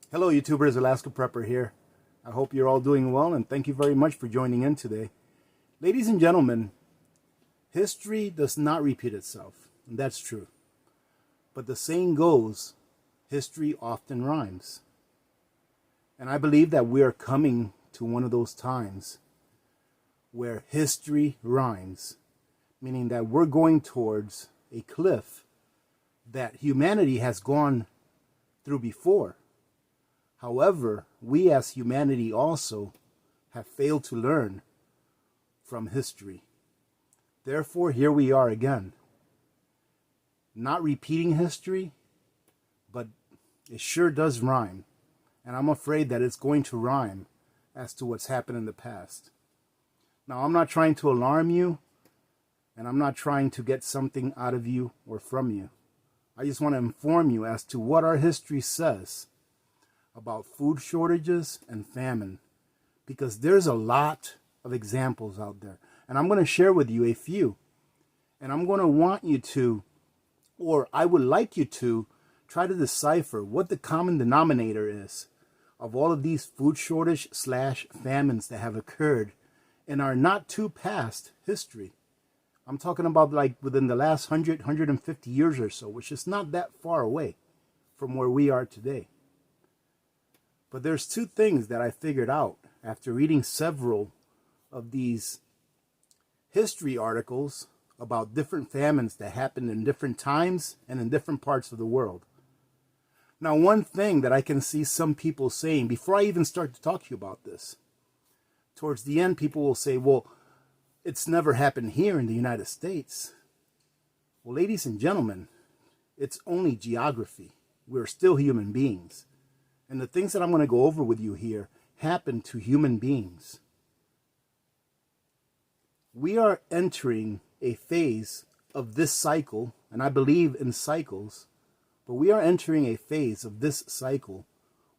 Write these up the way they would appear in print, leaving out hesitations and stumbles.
Hello YouTubers, Alaska Prepper here. I hope you're all doing well and thank you very much for joining in today. Ladies and gentlemen, history does not repeat itself, and that's true. But the saying goes, history often rhymes. And I believe that we are coming to one of those times where history rhymes, meaning that we're going towards a cliff that humanity has gone through before. However, we as humanity also have failed to learn from history. Therefore, here we are again. Not repeating history, but it sure does rhyme. And I'm afraid that it's going to rhyme as to what's happened in the past. Now, I'm not trying to alarm you, and I'm not trying to get something out of you or from you. I just want to inform you as to what our history says about food shortages and famine, because there's a lot of examples out there, and I'm going to share with you a few, and I'm going to want you to, or I would like you to, try to decipher what the common denominator is of all of these food shortage / famines that have occurred in our not too past history. I'm talking about like within the last 150 years or so, which is not that far away from where we are today. But there's two things that I figured out after reading several of these history articles about different famines that happened in different times and in different parts of the world. Now, one thing that I can see some people saying, before I even start to talk to you about this, towards the end, people will say, well, it's never happened here in the United States. Well, ladies and gentlemen, it's only geography. We're still human beings. And the things that I'm going to go over with you here happen to human beings. We are entering a phase of this cycle, and I believe in cycles, but we are entering a phase of this cycle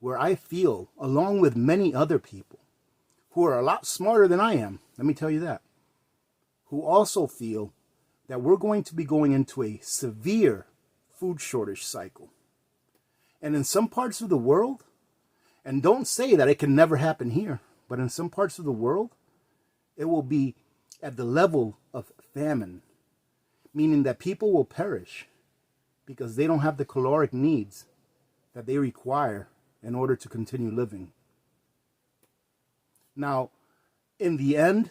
where I feel, along with many other people who are a lot smarter than I am, let me tell you that, who also feel that we're going to be going into a severe food shortage cycle. And in some parts of the world, and don't say that it can never happen here, but in some parts of the world, it will be at the level of famine, meaning that people will perish because they don't have the caloric needs that they require in order to continue living. Now, in the end,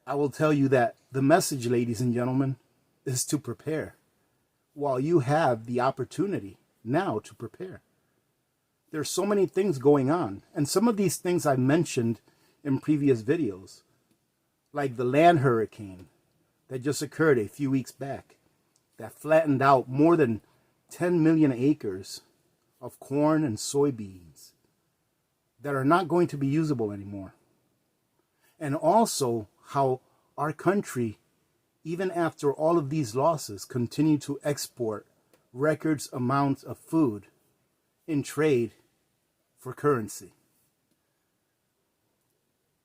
I will tell you that the message, ladies and gentlemen, is to prepare while you have the opportunity now to prepare. There's so many things going on, and some of these things I mentioned in previous videos, like the land hurricane that just occurred a few weeks back, that flattened out more than 10 million acres of corn and soybeans that are not going to be usable anymore. And also how our country, even after all of these losses, continue to export records amounts of food in trade for currency.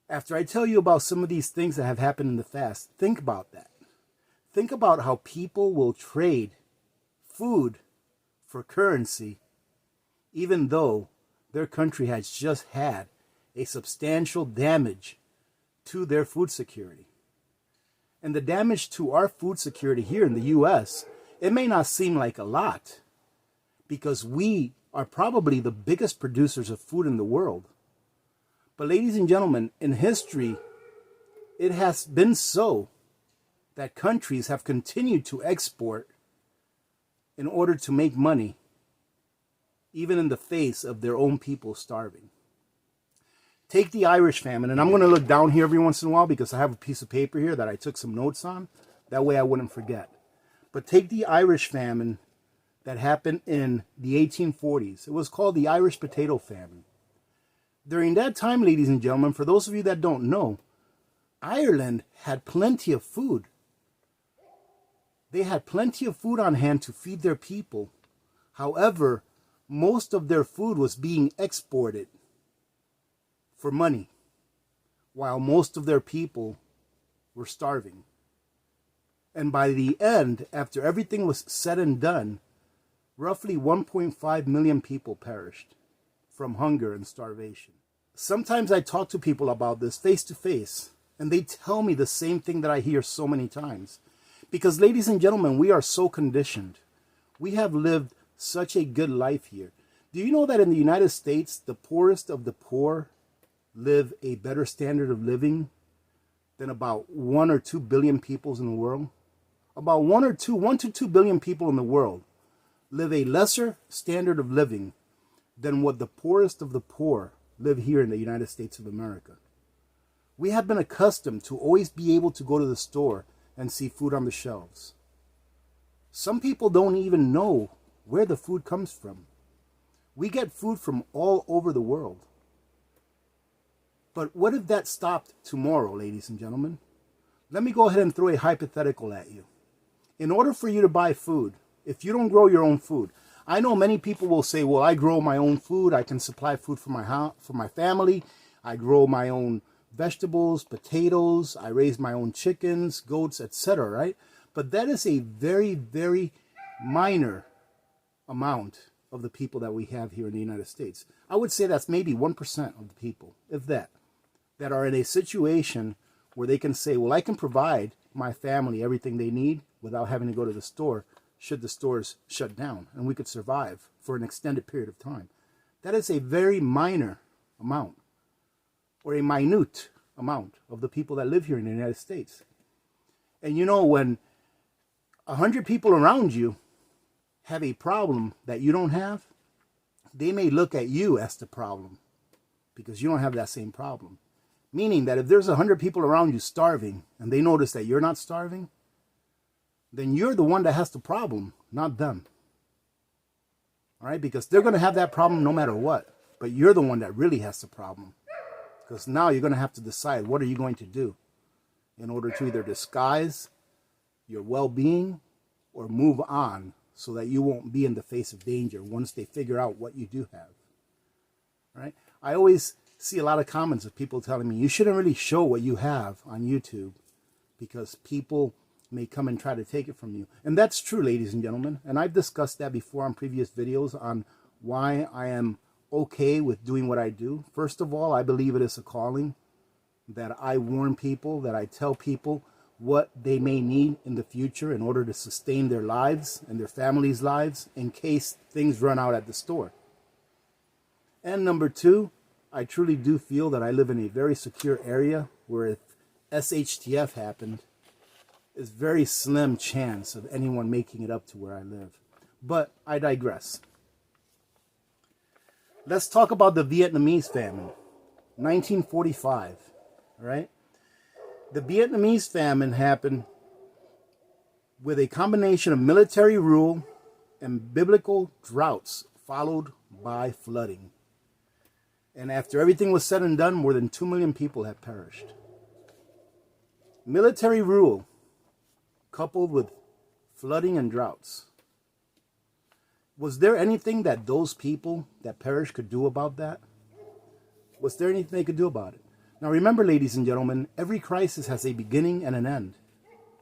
After I tell you about some of these things that have happened in the past, think about that. Think about how people will trade food for currency, even though their country has just had a substantial damage to their food security. And the damage to our food security here in the U.S., it may not seem like a lot, because we are probably the biggest producers of food in the world. But ladies and gentlemen, in history, it has been so that countries have continued to export in order to make money, even in the face of their own people starving. Take the Irish famine, and I'm going to look down here every once in a while because I have a piece of paper here that I took some notes on. That way I wouldn't forget. But take the Irish famine that happened in the 1840s. It was called the Irish Potato Famine. During that time, ladies and gentlemen, for those of you that don't know, Ireland had plenty of food. They had plenty of food on hand to feed their people. However, most of their food was being exported for money, while most of their people were starving. And by the end, after everything was said and done, roughly 1.5 million people perished from hunger and starvation. Sometimes I talk to people about this face to face, and they tell me the same thing that I hear so many times. Because, ladies and gentlemen, we are so conditioned. We have lived such a good life here. Do you know that in the United States, the poorest of the poor live a better standard of living than about 1 or 2 billion people in the world? About 1 to 2 billion people in the world live a lesser standard of living than what the poorest of the poor live here in the United States of America. We have been accustomed to always be able to go to the store and see food on the shelves. Some people don't even know where the food comes from. We get food from all over the world. But what if that stopped tomorrow, ladies and gentlemen? Let me go ahead and throw a hypothetical at you. In order for you to buy food, if you don't grow your own food, I know many people will say, well, I grow my own food. I can supply food for my house, for my family. I grow my own vegetables, potatoes. I raise my own chickens, goats, etc., right? But that is a very, very minor amount of the people that we have here in the United States. I would say that's maybe 1% of the people, if that are in a situation where they can say, well, I can provide my family everything they need without having to go to the store should the stores shut down, and we could survive for an extended period of time. That is a very minor amount, or a minute amount of the people that live here in the United States. And you know, when 100 people around you have a problem that you don't have, they may look at you as the problem because you don't have that same problem. Meaning that if there's 100 people around you starving and they notice that you're not starving, then you're the one that has the problem, not them. All right? Because they're going to have that problem no matter what. But you're the one that really has the problem. Because now you're going to have to decide, what are you going to do in order to either disguise your well-being or move on so that you won't be in the face of danger once they figure out what you do have. Right? I always see a lot of comments of people telling me, you shouldn't really show what you have on YouTube because people may come and try to take it from you. And that's true, ladies and gentlemen. And I've discussed that before on previous videos on why I am okay with doing what I do. First of all, I believe it is a calling, that I warn people, that I tell people what they may need in the future in order to sustain their lives and their families' lives in case things run out at the store. And number two, I truly do feel that I live in a very secure area where if SHTF happened, it's very slim chance of anyone making it up to where I live. But I digress. Let's talk about the Vietnamese famine, 1945, right? The Vietnamese famine happened with a combination of military rule and biblical droughts followed by flooding. And after everything was said and done, more than 2 million people had perished. Military rule coupled with flooding and droughts. Was there anything that those people that perished could do about that? Was there anything they could do about it? Now remember, ladies and gentlemen, every crisis has a beginning and an end.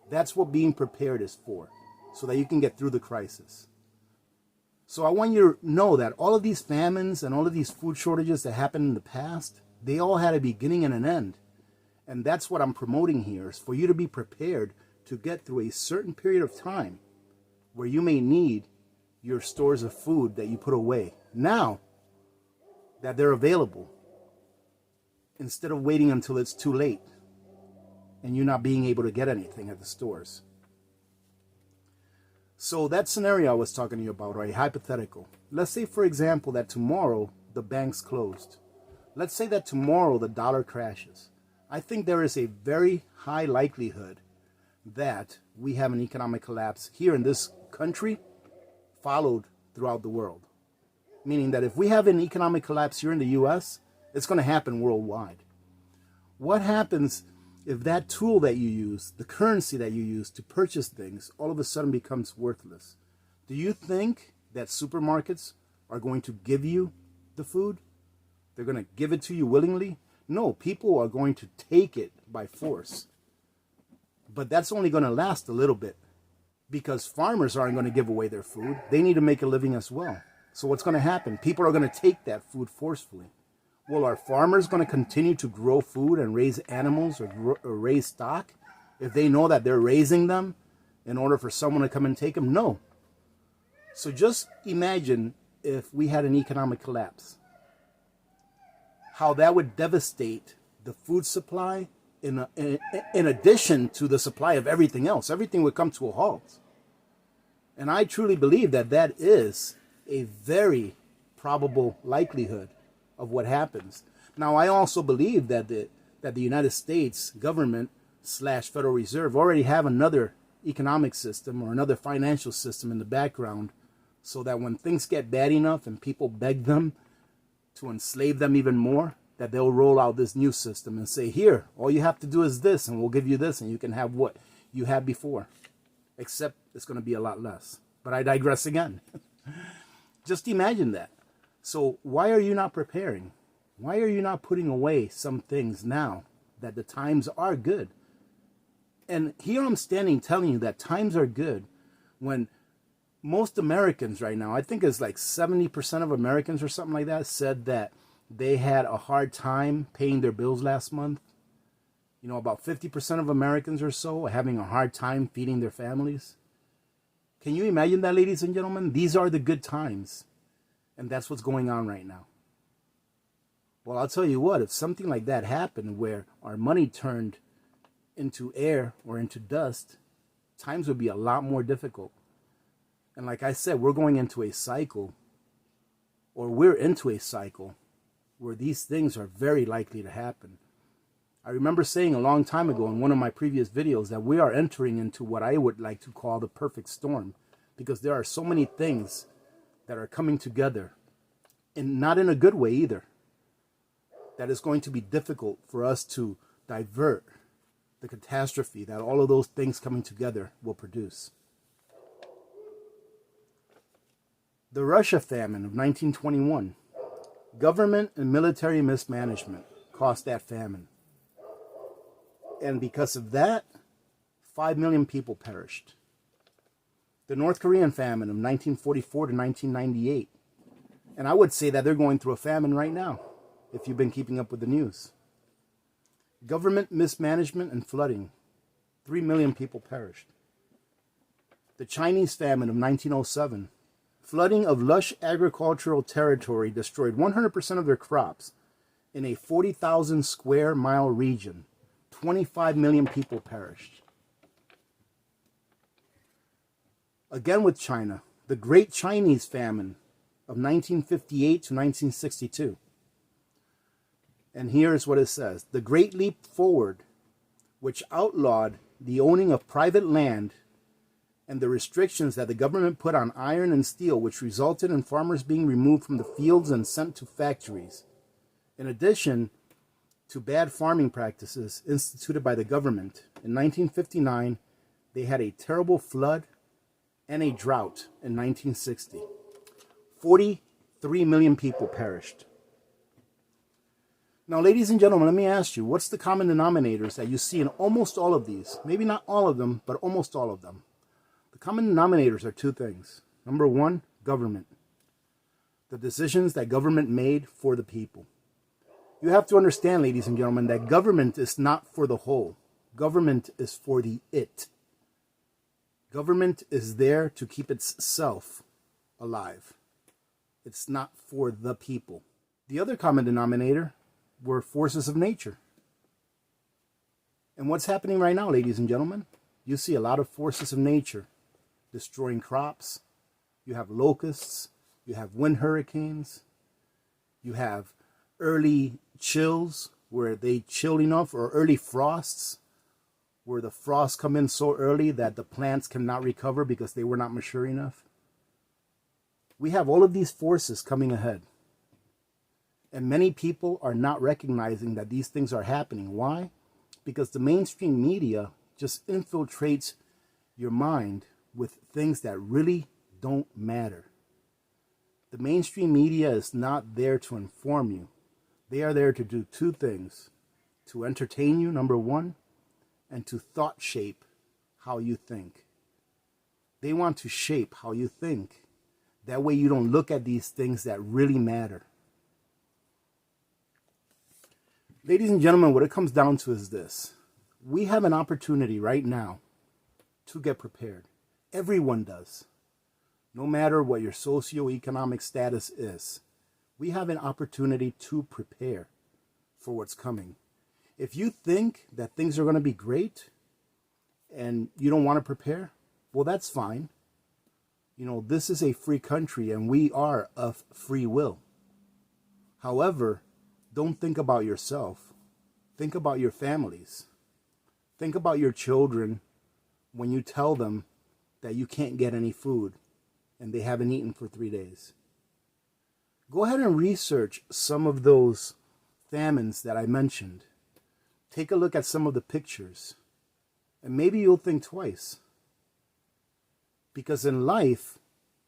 That's what being prepared is for, so that you can get through the crisis. So I want you to know that all of these famines and all of these food shortages that happened in the past, they all had a beginning and an end. And that's what I'm promoting here, is for you to be prepared to get through a certain period of time where you may need your stores of food that you put away now that they're available, instead of waiting until it's too late and you not being able to get anything at the stores. So that scenario I was talking to you about, right, hypothetical. Let's say, for example, that tomorrow the banks closed. Let's say that tomorrow the dollar crashes. I think there is a very high likelihood that we have an economic collapse here in this country, followed throughout the world. Meaning that if we have an economic collapse here in the U.S., it's going to happen worldwide. What happens if that tool that you use, the currency that you use to purchase things, all of a sudden becomes worthless? Do you think that supermarkets are going to give you the food? They're going to give it to you willingly? No, people are going to take it by force. But that's only going to last a little bit, because farmers aren't going to give away their food. They need to make a living as well. So what's going to happen? People are going to take that food forcefully. Well, are farmers going to continue to grow food and raise animals or raise stock if they know that they're raising them in order for someone to come and take them? No. So just imagine if we had an economic collapse, how that would devastate the food supply in addition to the supply of everything else. Everything would come to a halt. And I truly believe that that is a very probable likelihood of what happens. Now, I also believe that the United States government / Federal Reserve already have another economic system or another financial system in the background, so that when things get bad enough and people beg them to enslave them even more, that they'll roll out this new system and say, here, all you have to do is this, and we'll give you this, and you can have what you had before. Except it's going to be a lot less. But I digress again. Just imagine that. So why are you not preparing? Why are you not putting away some things now that the times are good? And here I'm standing telling you that times are good when most Americans right now, I think it's like 70% of Americans or something like that, said that they had a hard time paying their bills last month. You know, about 50% of Americans or so are having a hard time feeding their families. Can you imagine that, ladies and gentlemen? These are the good times. And that's what's going on right now. Well, I'll tell you what, if something like that happened where our money turned into air or into dust, times would be a lot more difficult. And like I said, we're going into a cycle, or we're into a cycle where these things are very likely to happen. I remember saying a long time ago in one of my previous videos that we are entering into what I would like to call the perfect storm, because there are so many things that are coming together, and not in a good way either, that it's going to be difficult for us to divert the catastrophe that all of those things coming together will produce. The Russia famine of 1921. Government and military mismanagement caused that famine. And because of that, 5 million people perished. The North Korean famine of 1944 to 1998. And I would say that they're going through a famine right now, if you've been keeping up with the news. Government mismanagement and flooding. 3 million people perished. The Chinese famine of 1907. Flooding of lush agricultural territory destroyed 100% of their crops in a 40,000 square mile region. 25 million people perished. Again with China, the Great Chinese Famine of 1958 to 1962. And here's what it says. The Great Leap Forward, which outlawed the owning of private land and the restrictions that the government put on iron and steel, which resulted in farmers being removed from the fields and sent to factories. In addition to bad farming practices instituted by the government, in 1959, they had a terrible flood and a drought in 1960. 43 million people perished. Now, ladies and gentlemen, let me ask you, what's the common denominators that you see in almost all of these? Maybe not all of them, but almost all of them. The common denominators are two things. Number one, government. The decisions that government made for the people. You have to understand, ladies and gentlemen, that government is not for the whole. Government is for the it. Government is there to keep itself alive. It's not for the people. The other common denominator were forces of nature. And what's happening right now, ladies and gentlemen? You see a lot of forces of nature destroying crops. You have locusts. You have wind hurricanes. You have early chills where they chill enough, or early frosts where the frosts come in so early that the plants cannot recover because they were not mature enough. We have all of these forces coming ahead. And many people are not recognizing that these things are happening. Why? Because the mainstream media just infiltrates your mind with things that really don't matter. The mainstream media is not there to inform you. They are there to do two things. To entertain you, number one, and to thought shape how you think. They want to shape how you think. That way you don't look at these things that really matter. Ladies and gentlemen, what it comes down to is this. We have an opportunity right now to get prepared. Everyone does. No matter what your socioeconomic status is, we have an opportunity to prepare for what's coming. If you think that things are going to be great and you don't want to prepare, well, that's fine. You know, this is a free country and we are of free will. However, don't think about yourself. Think about your families. Think about your children when you tell them that you can't get any food and they haven't eaten for 3 days. Go ahead and research some of those famines that I mentioned. Take a look at some of the pictures and maybe you'll think twice. Because in life,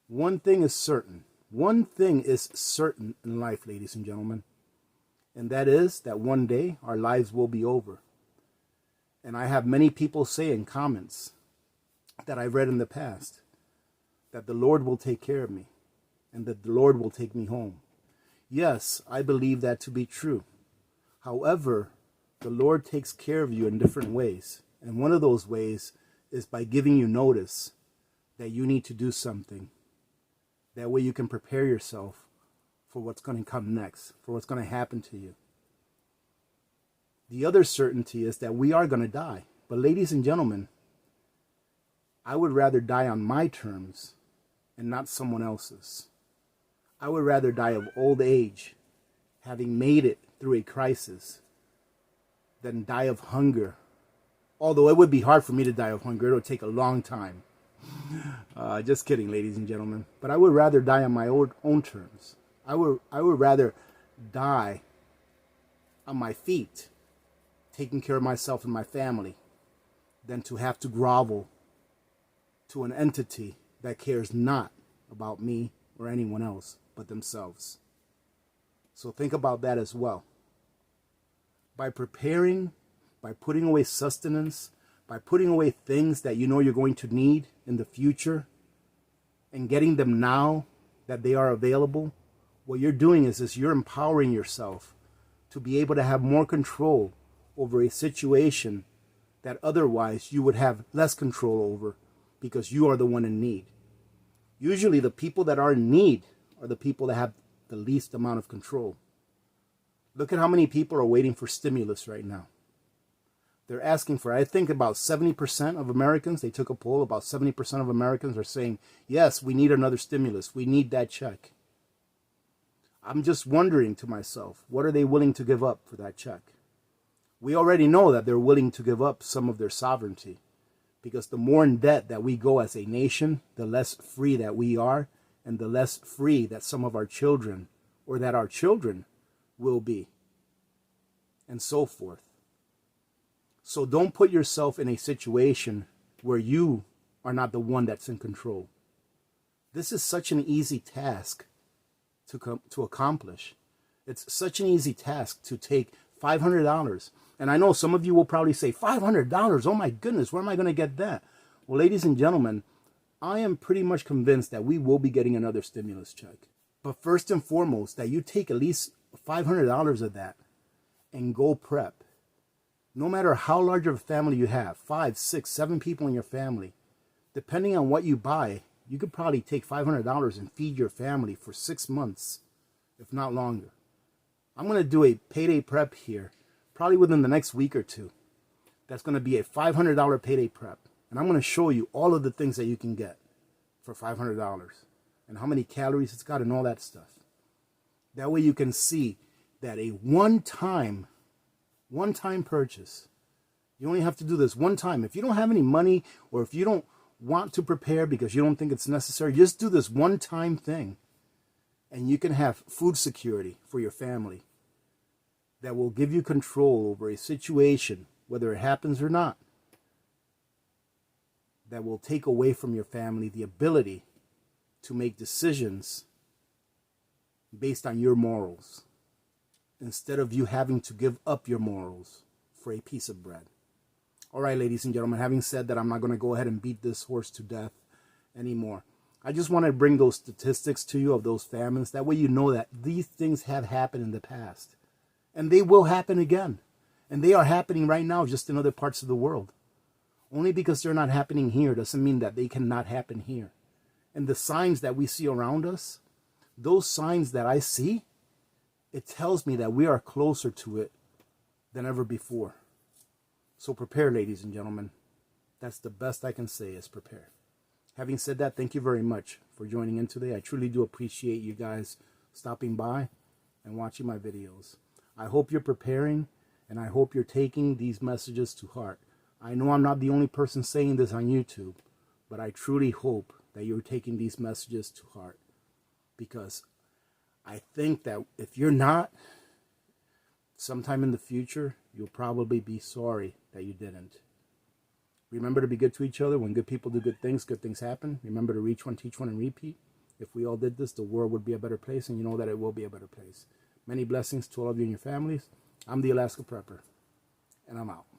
one thing is certain. One thing is certain in life, ladies and gentlemen. And that is that one day our lives will be over. And I have many people say in comments that I've read in the past that the Lord will take care of me and that the Lord will take me home. Yes, I believe that to be true. However, the Lord takes care of you in different ways. And one of those ways is by giving you notice that you need to do something. That way you can prepare yourself for what's going to come next, for what's going to happen to you. The other certainty is that we are going to die. But ladies and gentlemen, I would rather die on my terms and not someone else's. I would rather die of old age, having made it through a crisis, than die of hunger. Although it would be hard for me to die of hunger. It would take a long time. Just kidding, ladies and gentlemen. But I would rather die on my own terms. I would rather die on my feet, taking care of myself and my family, than to have to grovel to an entity that cares not about me or anyone else but themselves. So think about that as well. By preparing, by putting away sustenance, by putting away things that you know you're going to need in the future and getting them now that they are available, what you're doing is you're empowering yourself to be able to have more control over a situation that otherwise you would have less control over because you are the one in need. Usually the people that are in need are the people that have the least amount of control. Look at how many people are waiting for stimulus right now. They're asking for, I think about 70% of Americans, they took a poll, about 70% of Americans are saying, yes, we need another stimulus. We need that check. I'm just wondering to myself, what are they willing to give up for that check? We already know that they're willing to give up some of their sovereignty, because the more in debt that we go as a nation, the less free that we are, and the less free that some of our children, or that our children, will be, and so forth. So don't put yourself in a situation where you are not the one that's in control. This is such an easy task to accomplish. It's such an easy task to take $500. And I know some of you will probably say, $500? Oh my goodness, where am I going to get that? Well, ladies and gentlemen, I am pretty much convinced that we will be getting another stimulus check. But first and foremost, that you take at least $500 of that and go prep. No matter how large of a family you have, 5, 6, 7 people in your family, depending on what you buy, you could probably take $500 and feed your family for 6 months, if not longer. I'm going to do a payday prep here, probably within the next week or two. That's going to be a $500 payday prep. And I'm going to show you all of the things that you can get for $500 and how many calories it's got and all that stuff. That way you can see that a one-time purchase. You only have to do this one time. If you don't have any money, or if you don't want to prepare because you don't think it's necessary, just do this one-time thing. And you can have food security for your family that will give you control over a situation, whether it happens or not, that will take away from your family the ability to make decisions based on your morals, instead of you having to give up your morals for a piece of bread. All right, ladies and gentlemen, having said that, I'm not going to go ahead and beat this horse to death anymore. I just want to bring those statistics to you of those famines. That way you know that these things have happened in the past. And they will happen again. And they are happening right now just in other parts of the world. Only because they're not happening here doesn't mean that they cannot happen here. And the signs that we see around us, those signs that I see, it tells me that we are closer to it than ever before. So prepare, ladies and gentlemen. That's the best I can say is prepare. Having said that, thank you very much for joining in today. I truly do appreciate you guys stopping by and watching my videos. I hope you're preparing, and I hope you're taking these messages to heart. I know I'm not the only person saying this on YouTube, but I truly hope that you're taking these messages to heart, because I think that if you're not, sometime in the future, you'll probably be sorry that you didn't. Remember to be good to each other. When good people do good things happen. Remember to reach one, teach one, and repeat. If we all did this, the world would be a better place, and you know that it will be a better place. Many blessings to all of you and your families. I'm the Alaska Prepper, and I'm out.